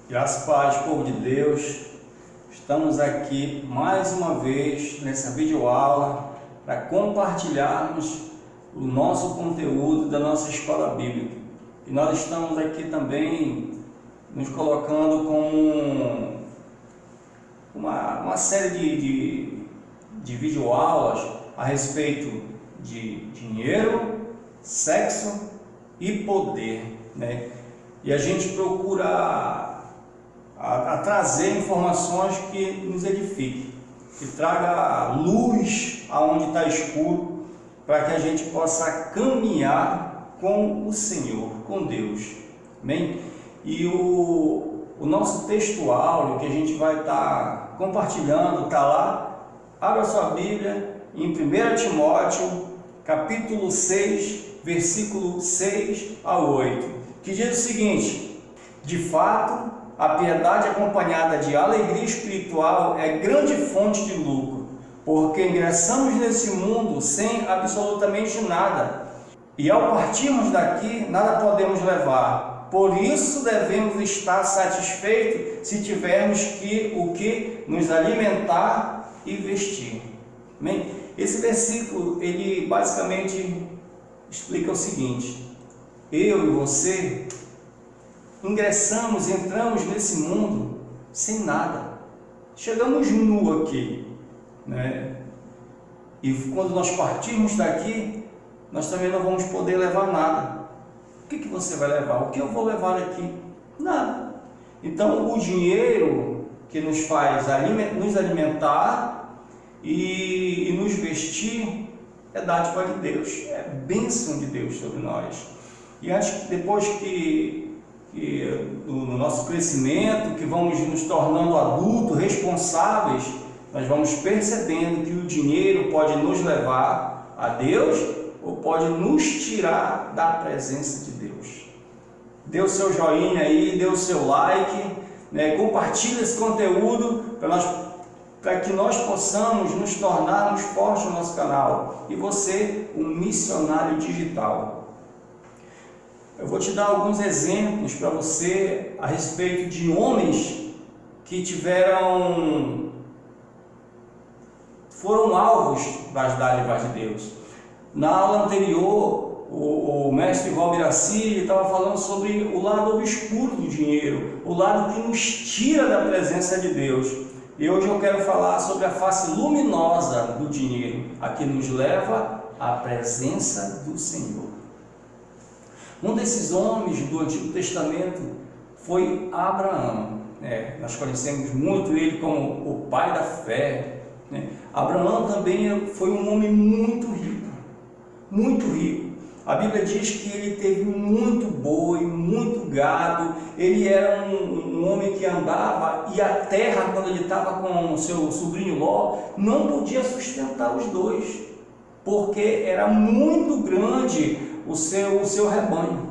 Graças e paz, povo de Deus. Estamos aqui mais uma vez nessa videoaula para compartilharmos o nosso conteúdo da nossa escola bíblica. E nós estamos aqui também nos colocando com uma série de videoaulas a respeito de dinheiro, sexo e poder, né? E a gente procura a trazer informações que nos edifiquem, que traga luz aonde está escuro, para que a gente possa caminhar com o Senhor, com Deus. Amém? E o nosso texto áureo que a gente vai estar compartilhando está lá. Abra sua Bíblia em 1 Timóteo, capítulo 6, versículo 6 a 8, que diz o seguinte: de fato, a piedade acompanhada de alegria espiritual é grande fonte de lucro, porque ingressamos nesse mundo sem absolutamente nada, e ao partirmos daqui, nada podemos levar. Por isso devemos estar satisfeitos se tivermos o que nos alimentar e vestir. Amém? Esse versículo, ele basicamente explica o seguinte: eu e você entramos nesse mundo sem nada, chegamos nu aqui, né? E quando nós partirmos daqui, nós também não vamos poder levar nada. O que você vai levar? O que eu vou levar aqui? Nada. Então o dinheiro que nos faz nos alimentar e nos vestir é dádiva de Deus, é bênção de Deus sobre nós. E depois que no nosso crescimento, que vamos nos tornando adultos, responsáveis, nós vamos percebendo que o dinheiro pode nos levar a Deus ou pode nos tirar da presença de Deus. Dê o seu joinha aí, dê o seu like, né? Compartilhe esse conteúdo para que nós possamos nos tornarmos fortes no nosso canal e você um missionário digital. Eu vou te dar alguns exemplos para você a respeito de homens que foram alvos das dádivas de Deus. Na aula anterior, o mestre Valmiraci estava falando sobre o lado obscuro do dinheiro, o lado que nos tira da presença de Deus. E hoje eu quero falar sobre a face luminosa do dinheiro, a que nos leva à presença do Senhor. Um desses homens do Antigo Testamento foi Abraão. Nós conhecemos muito ele como o pai da fé. Abraão também foi um homem muito rico, muito rico. A Bíblia diz que ele teve muito boi, muito gado. Ele era um homem que andava, e a terra, quando ele estava com o seu sobrinho Ló, não podia sustentar os dois, porque era muito grande o seu rebanho.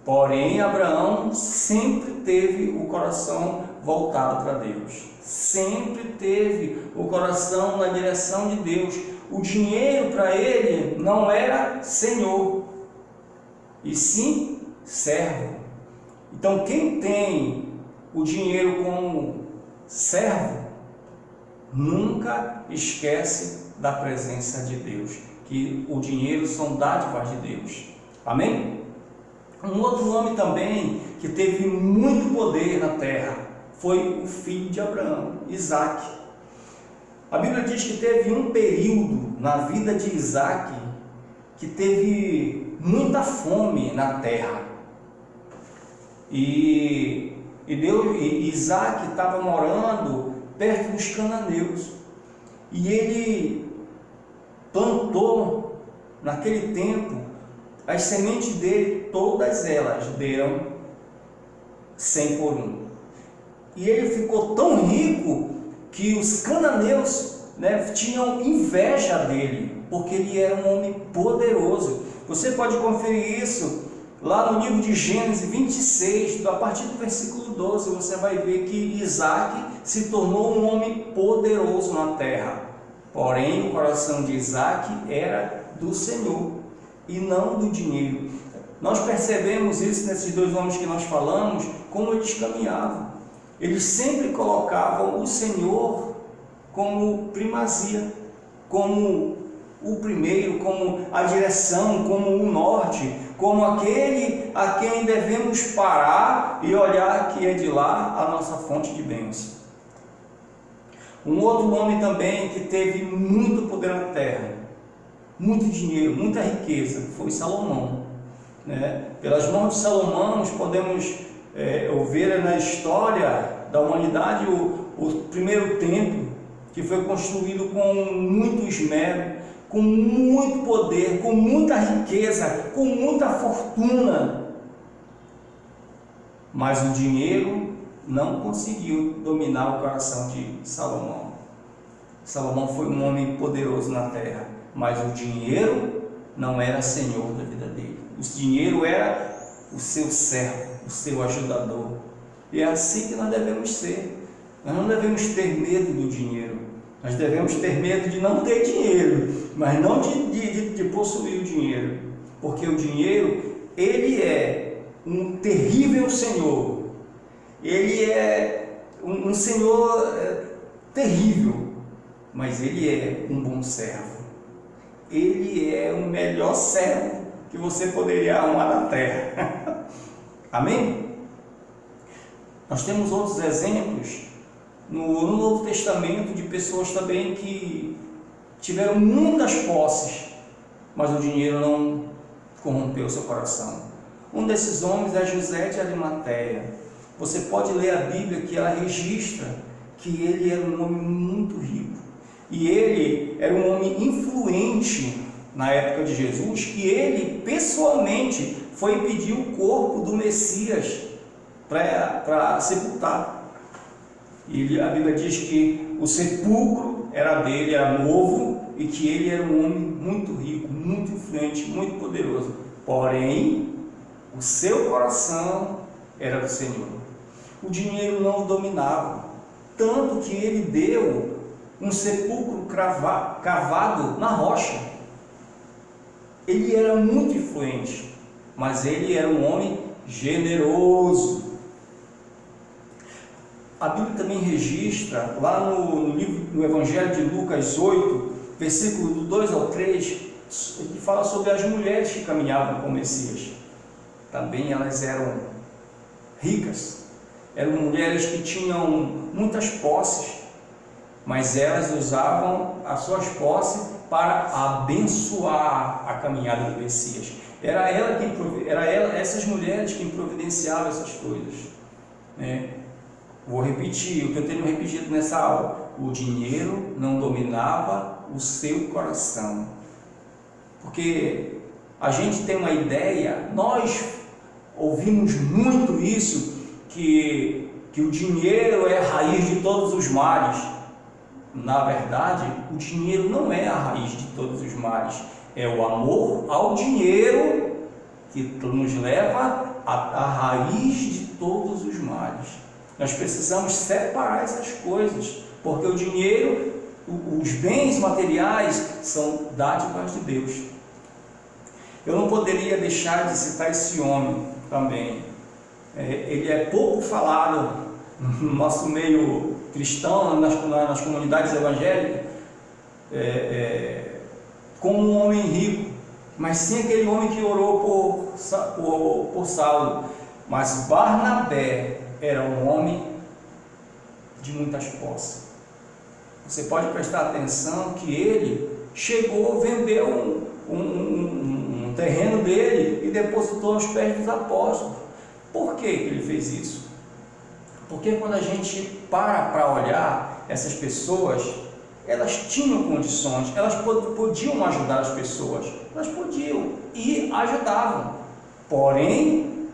Porém, Abraão sempre teve o coração voltado para Deus, sempre teve o coração na direção de Deus. O dinheiro para ele não era senhor, e sim servo. Então, quem tem o dinheiro como servo nunca esquece da presença de Deus, que o dinheiro são dádivas de Deus. Amém? Um outro homem também que teve muito poder na terra foi o filho de Abraão, Isaque. A Bíblia diz que teve um período na vida de Isaque que teve muita fome na terra. E Isaque estava morando perto dos cananeus. E ele plantou, naquele tempo, as sementes dele, todas elas deram 100 por 1. E ele ficou tão rico que os cananeus, tinham inveja dele, porque ele era um homem poderoso. Você pode conferir isso lá no livro de Gênesis 26, a partir do versículo 12, você vai ver que Isaque se tornou um homem poderoso na terra. Porém, o coração de Isaque era do Senhor e não do dinheiro. Nós percebemos isso nesses dois homens que nós falamos, como eles caminhavam. Eles sempre colocavam o Senhor como primazia, como o primeiro, como a direção, como o norte, como aquele a quem devemos parar e olhar que é de lá a nossa fonte de bênção. Um outro homem também que teve muito poder na terra, muito dinheiro, muita riqueza, foi Salomão. Pelas mãos de Salomão nós podemos ver na história da humanidade o primeiro templo, que foi construído com muito esmero, com muito poder, com muita riqueza, com muita fortuna. Mas o dinheiro não conseguiu dominar o coração de Salomão. Salomão foi um homem poderoso na terra, mas o dinheiro não era senhor da vida dele. O dinheiro era o seu servo, o seu ajudador. E é assim que nós devemos ser. Nós não devemos ter medo do dinheiro. Nós devemos ter medo de não ter dinheiro, mas não de possuir o dinheiro. Porque o dinheiro, ele é um terrível senhor. Ele é um senhor terrível, mas ele é um bom servo. Ele é o melhor servo que você poderia arrumar na terra. Amém? Nós temos outros exemplos no Novo Testamento de pessoas também que tiveram muitas posses, mas o dinheiro não corrompeu seu coração. Um desses homens é José de Arimateia. Você pode ler a Bíblia que ela registra que ele era um homem muito rico. E ele era um homem influente na época de Jesus, que ele pessoalmente foi pedir o corpo do Messias para sepultar. E a Bíblia diz que o sepulcro era dele, era novo, e que ele era um homem muito rico, muito influente, muito poderoso. Porém, o seu coração era do Senhor. O dinheiro não o dominava, tanto que ele deu um sepulcro cavado na rocha. Ele era muito influente, mas ele era um homem generoso. A Bíblia também registra, lá no Evangelho de Lucas 8, versículo do 2 ao 3, ele fala sobre as mulheres que caminhavam com o Messias. Também elas eram ricas, eram mulheres que tinham muitas posses, mas elas usavam as suas posses para abençoar a caminhada do Messias. Era essas mulheres que providenciavam essas coisas. Vou repetir o que eu tenho repetido nessa aula: o dinheiro não dominava o seu coração. Porque a gente tem uma ideia, nós ouvimos muito isso, que o dinheiro é a raiz de todos os males. Na verdade, o dinheiro não é a raiz de todos os males, é o amor ao dinheiro que nos leva à raiz de todos os males. Nós precisamos separar essas coisas, porque o dinheiro, os bens materiais são dádivas de Deus. Eu não poderia deixar de citar esse homem também. Ele é pouco falado no nosso meio cristão, nas comunidades evangélicas, como um homem rico, mas sim aquele homem que orou por Saulo. Mas Barnabé era um homem de muitas posses. Você pode prestar atenção que ele chegou, vendeu um terreno dele e depositou aos pés dos apóstolos. Por que ele fez isso? Porque quando a gente para olhar essas pessoas, elas tinham condições, elas podiam ajudar as pessoas, elas podiam e ajudavam. Porém,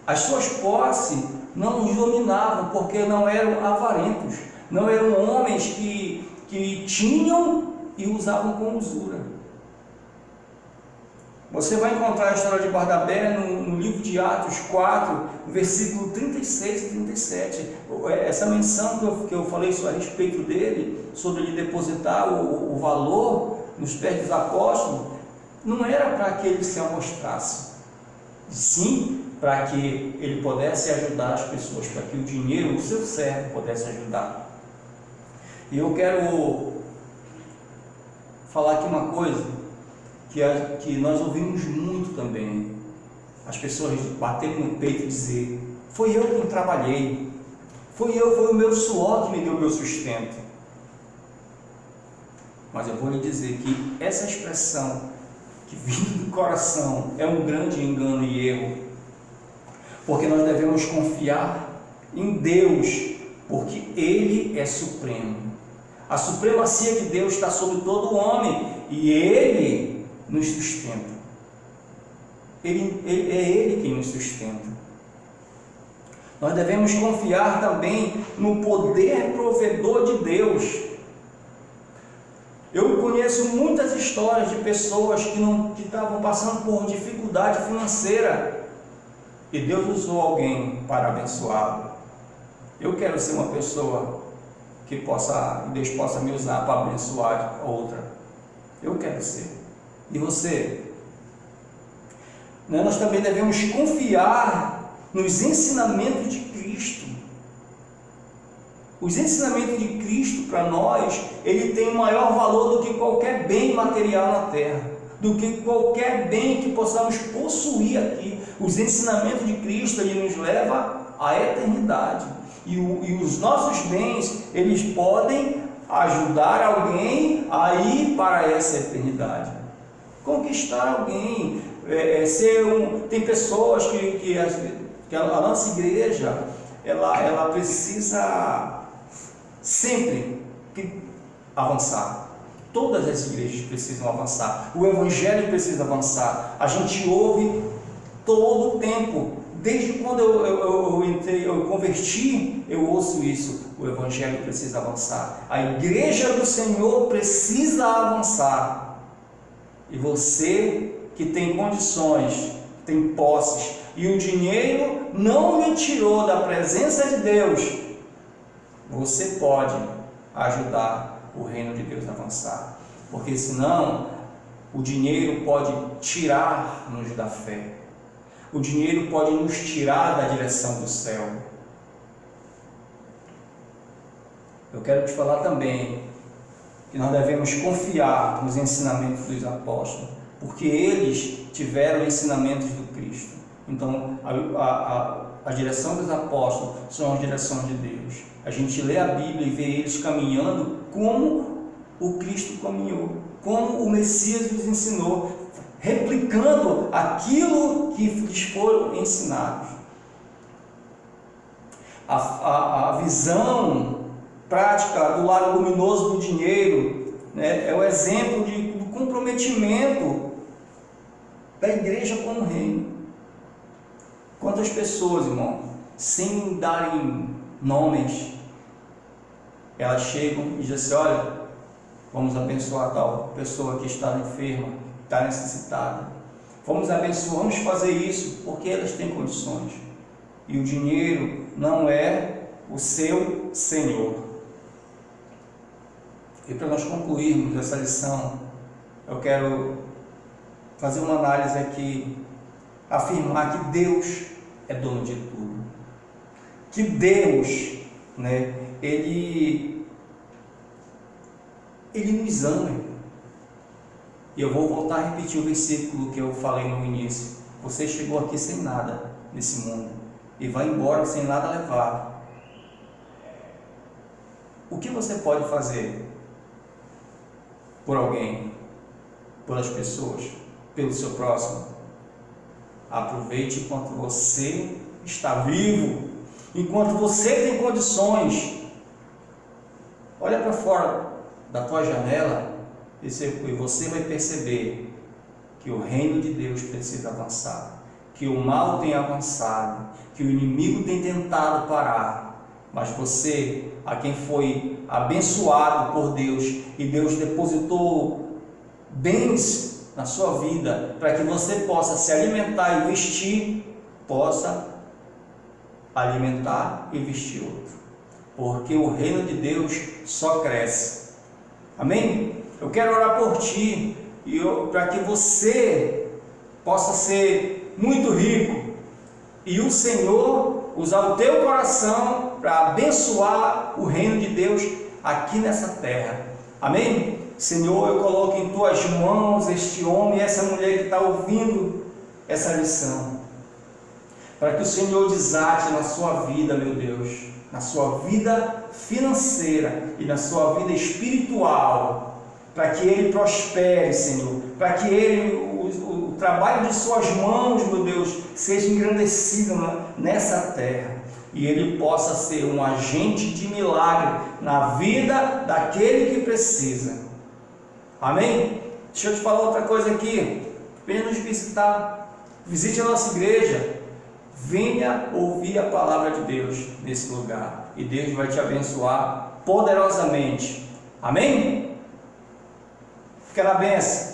as suas posses não os dominavam, porque não eram avarentos, não eram homens que tinham e usavam com usura. Você vai encontrar a história de Barnabé no livro de Atos 4, versículo 36 e 37. Essa menção que eu falei a respeito dele, sobre ele depositar o valor nos pés dos apóstolos, não era para que ele se amostrasse, sim para que ele pudesse ajudar as pessoas, para que o dinheiro, o seu servo, pudesse ajudar. E eu quero falar aqui uma coisa que nós ouvimos muito também, as pessoas baterem no peito e dizer: foi eu que trabalhei, foi o meu suor que me deu o meu sustento. Mas eu vou lhe dizer que essa expressão que vindo do coração é um grande engano e erro, porque nós devemos confiar em Deus, porque Ele é supremo. A supremacia de Deus está sobre todo homem e Ele nos sustenta. É Ele quem nos sustenta. Nós devemos confiar também no poder provedor de Deus. Eu conheço muitas histórias de pessoas que estavam passando por dificuldade financeira e Deus usou alguém para abençoá-lo. Eu quero ser uma pessoa que Deus possa me usar para abençoar outra. Eu quero ser. E você? Nós também devemos confiar nos ensinamentos de Cristo. Os ensinamentos de Cristo para nós, ele tem um maior valor do que qualquer bem material na terra, do que qualquer bem que possamos possuir aqui. Os ensinamentos de Cristo, ele nos leva à eternidade. E os nossos bens, eles podem ajudar alguém a ir para essa eternidade. Conquistar alguém, tem pessoas que a nossa igreja, ela precisa sempre avançar. Todas as igrejas precisam avançar. O evangelho precisa avançar. A gente ouve todo o tempo. Desde quando eu converti, eu ouço isso. O evangelho precisa avançar. A igreja do Senhor precisa avançar. E você que tem condições, tem posses, e o dinheiro não lhe tirou da presença de Deus, você pode ajudar o reino de Deus a avançar. Porque senão, o dinheiro pode tirar-nos da fé. O dinheiro pode nos tirar da direção do céu. Eu quero te falar também que nós devemos confiar nos ensinamentos dos apóstolos, porque eles tiveram ensinamentos do Cristo. Então, a direção dos apóstolos são as direções de Deus. A gente lê a Bíblia e vê eles caminhando como o Cristo caminhou, como o Messias nos ensinou, replicando aquilo que lhes foram ensinados. A visão prática do lado luminoso do dinheiro, né, é o exemplo do comprometimento da igreja com o reino. Quantas pessoas, irmão, sem darem nomes, elas chegam e dizem assim: olha, vamos abençoar tal pessoa que está enferma, está necessitada. Vamos abençoar, vamos fazer isso porque elas têm condições. E o dinheiro não é o seu Senhor. E para nós concluirmos essa lição, eu quero fazer uma análise aqui, afirmar que Deus é dono de tudo. Que Deus, né, Ele nos ama. E eu vou voltar a repetir o versículo que eu falei no início. Você chegou aqui sem nada nesse mundo e vai embora sem nada levar. O que você pode fazer por alguém, pelas pessoas, pelo seu próximo? Aproveite enquanto você está vivo, enquanto você tem condições. Olha para fora da tua janela e você vai perceber que o reino de Deus precisa avançar, que o mal tem avançado, que o inimigo tem tentado parar, mas você, a quem foi abençoado por Deus e Deus depositou bens na sua vida para que você possa se alimentar e vestir, possa alimentar e vestir outro, porque o reino de Deus só cresce. Amém? Eu quero orar por ti para que você possa ser ser muito rico e o Senhor usar o teu coração para abençoar o reino de Deus aqui nessa terra. Amém? Senhor, eu coloco em tuas mãos este homem e essa mulher que está ouvindo essa lição, para que o Senhor desate na sua vida, meu Deus, na sua vida financeira e na sua vida espiritual, para que ele prospere, Senhor, para que ele, o trabalho de suas mãos, meu Deus, seja engrandecido nessa terra, e ele possa ser um agente de milagre na vida daquele que precisa. Amém? Deixa eu te falar outra coisa aqui. Venha nos visitar, visite a nossa igreja, venha ouvir a palavra de Deus nesse lugar, e Deus vai te abençoar poderosamente. Amém? Fica na bênção.